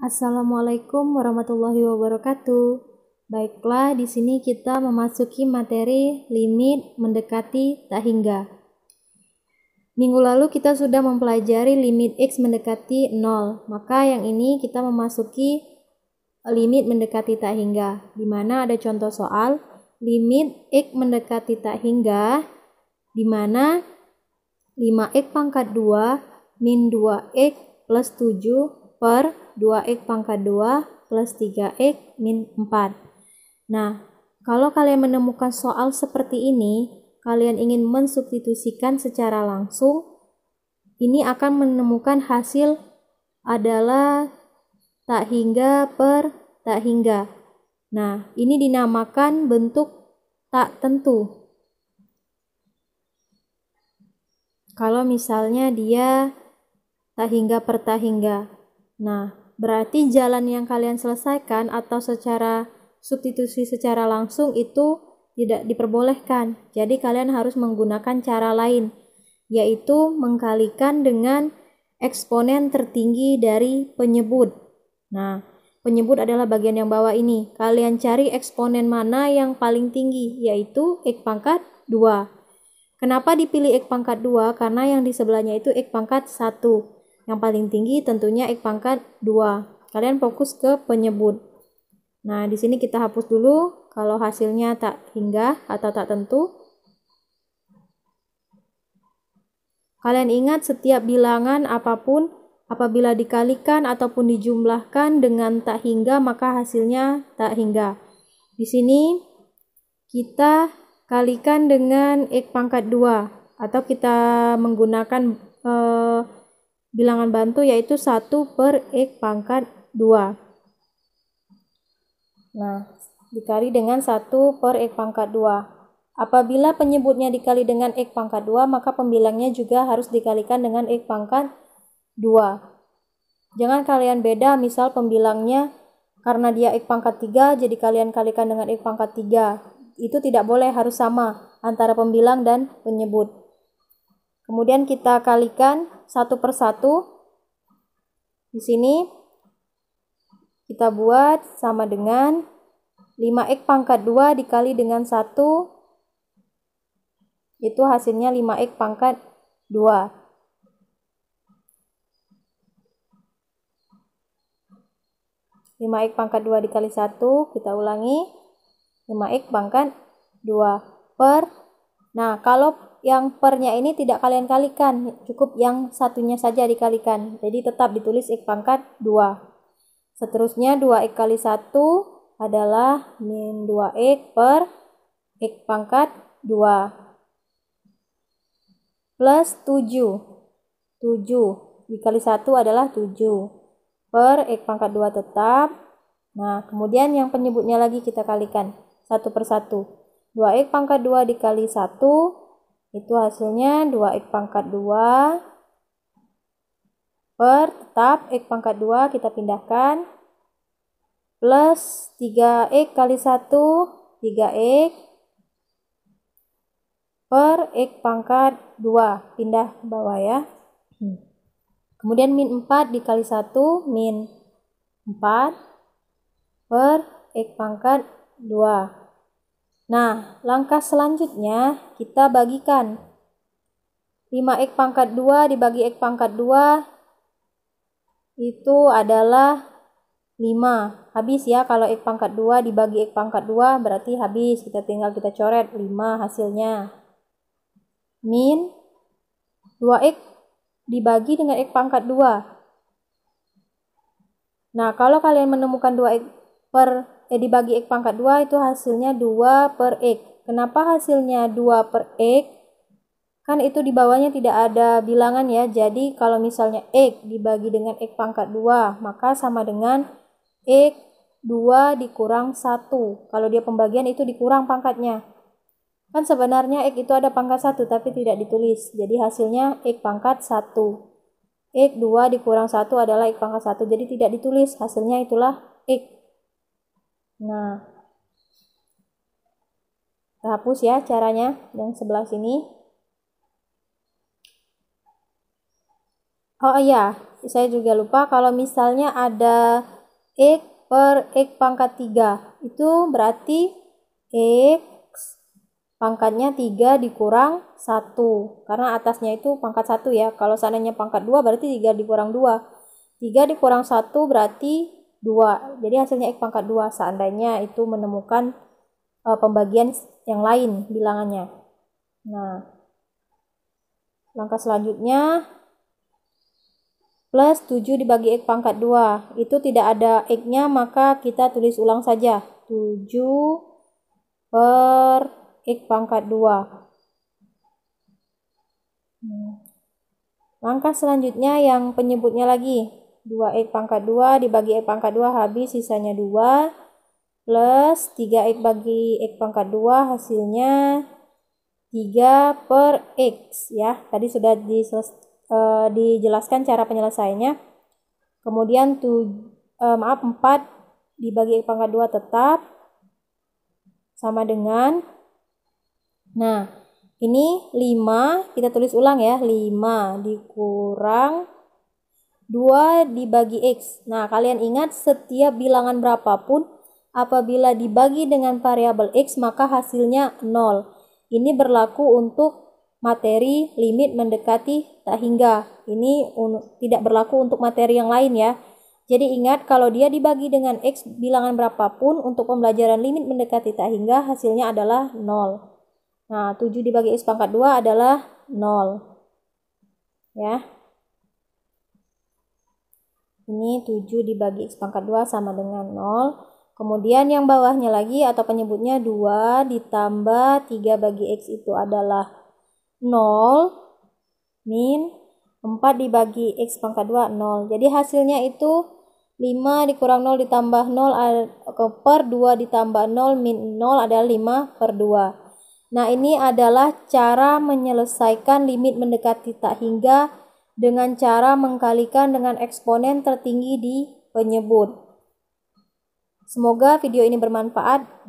Assalamualaikum warahmatullahi wabarakatuh. Baiklah, di sini kita memasuki materi limit mendekati tak hingga. Minggu lalu kita sudah mempelajari limit X mendekati 0. Maka yang ini kita memasuki limit mendekati tak hingga, di mana ada contoh soal limit X mendekati tak hingga, di mana 5X pangkat 2 min 2X plus 7 per 2X pangkat 2 plus 3X min 4. Nah, kalau kalian menemukan soal seperti ini, kalian ingin mensubstitusikan secara langsung, ini akan menemukan hasil adalah tak hingga per tak hingga. Nah, ini dinamakan bentuk tak tentu. Kalau misalnya dia tak hingga per tak hingga. Nah, berarti jalan yang kalian selesaikan atau secara substitusi secara langsung itu tidak diperbolehkan. Jadi kalian harus menggunakan cara lain, yaitu mengkalikan dengan eksponen tertinggi dari penyebut. Nah, penyebut adalah bagian yang bawah ini. Kalian cari eksponen mana yang paling tinggi, yaitu X pangkat 2. Kenapa dipilih X pangkat 2? Karena yang di sebelahnya itu X pangkat 1. Yang paling tinggi tentunya X pangkat 2. Kalian fokus ke penyebut. Nah, di sini kita hapus dulu kalau hasilnya tak hingga atau tak tentu. Kalian ingat setiap bilangan apapun apabila dikalikan ataupun dijumlahkan dengan tak hingga maka hasilnya tak hingga. Di sini kita kalikan dengan X pangkat 2 atau kita menggunakan bilangan bantu yaitu 1 per X pangkat 2. Nah, dikali dengan 1 per X pangkat 2. Apabila penyebutnya dikali dengan X pangkat 2, maka pembilangnya juga harus dikalikan dengan X pangkat 2. Jangan kalian beda, misal pembilangnya karena dia X pangkat 3, jadi kalian kalikan dengan X pangkat 3. Itu tidak boleh, harus sama antara pembilang dan penyebut. Kemudian kita kalikan 1 per 1. Di sini kita buat sama dengan 5X pangkat 2 dikali dengan 1. Itu hasilnya 5X pangkat 2. X pangkat 2 dikali 1, kita ulangi. 5X pangkat 2 per. Nah, kalau yang pernya ini tidak kalian kalikan, cukup yang satunya saja dikalikan. Jadi tetap ditulis X pangkat 2. Seterusnya 2X kali 1 adalah min 2X per X pangkat 2 plus 7. 7 dikali 1 adalah 7 per X pangkat 2 tetap. Nah, kemudian yang penyebutnya lagi kita kalikan 1 per 1. 2X pangkat 2 dikali 1 itu hasilnya 2X pangkat 2 per tetap X pangkat 2 kita pindahkan plus 3X kali 1 3X per X pangkat 2 pindah ke bawah ya. Kemudian min 4 dikali 1 min 4 per X pangkat 2. Nah, langkah selanjutnya kita bagikan 5X pangkat 2 dibagi X pangkat 2 itu adalah 5. Habis ya, kalau X pangkat 2 dibagi X pangkat 2 berarti habis. Kita tinggal kita coret 5 hasilnya. Min 2X dibagi dengan X pangkat 2. Nah, kalau kalian menemukan 2X dibagi X pangkat 2 itu hasilnya 2 per X. Kenapa hasilnya 2 per X? Kan itu di bawahnya tidak ada bilangan ya. Jadi kalau misalnya X dibagi dengan X pangkat 2 maka sama dengan X 2 dikurang 1. Kalau dia pembagian itu dikurang pangkatnya. Kan sebenarnya X itu ada pangkat 1 tapi tidak ditulis. Jadi hasilnya X pangkat 1. X 2 dikurang 1 adalah X pangkat 1. Jadi tidak ditulis. Hasilnya itulah X. Nah, kita hapus ya caranya yang sebelah sini. Oh iya, saya juga lupa kalau misalnya ada X per X pangkat 3. Itu berarti X pangkatnya 3 dikurang 1. Karena atasnya itu pangkat 1 ya. Kalau seandainya pangkat 2 berarti 3 dikurang 2. 3 dikurang 1 berarti 2. Jadi hasilnya X pangkat 2. Seandainya itu menemukan pembagian yang lain bilangannya. Nah, langkah selanjutnya plus 7 dibagi X pangkat 2. Itu tidak ada X-nya, maka kita tulis ulang saja. 7 per X pangkat 2. Langkah selanjutnya yang penyebutnya lagi. 2X pangkat 2 dibagi X pangkat 2 habis, sisanya 2. Plus 3X bagi X pangkat 2 hasilnya 3 per X ya. Tadi sudah dijelaskan cara penyelesaiannya. Kemudian 4 dibagi X pangkat 2 tetap sama dengan, nah ini 5, kita tulis ulang ya, 5 dikurang 2 dibagi X. Nah, kalian ingat setiap bilangan berapapun apabila dibagi dengan variabel X maka hasilnya 0. Ini berlaku untuk materi limit mendekati tak hingga. Ini tidak berlaku untuk materi yang lain ya. Jadi ingat kalau dia dibagi dengan X bilangan berapapun untuk pembelajaran limit mendekati tak hingga hasilnya adalah 0. Nah, 7 dibagi X pangkat 2 adalah 0. Ya. Ini 7 dibagi X pangkat 2 sama dengan 0. Kemudian yang bawahnya lagi atau penyebutnya 2 ditambah 3 bagi X itu adalah 0. Min 4 dibagi X pangkat 2, 0. Jadi hasilnya itu 5 dikurang 0 ditambah 0 per 2 ditambah 0 min 0 adalah 5 per 2. Nah, ini adalah cara menyelesaikan limit mendekati tak hingga dengan cara mengkalikan dengan eksponen tertinggi di penyebut. Semoga video ini bermanfaat.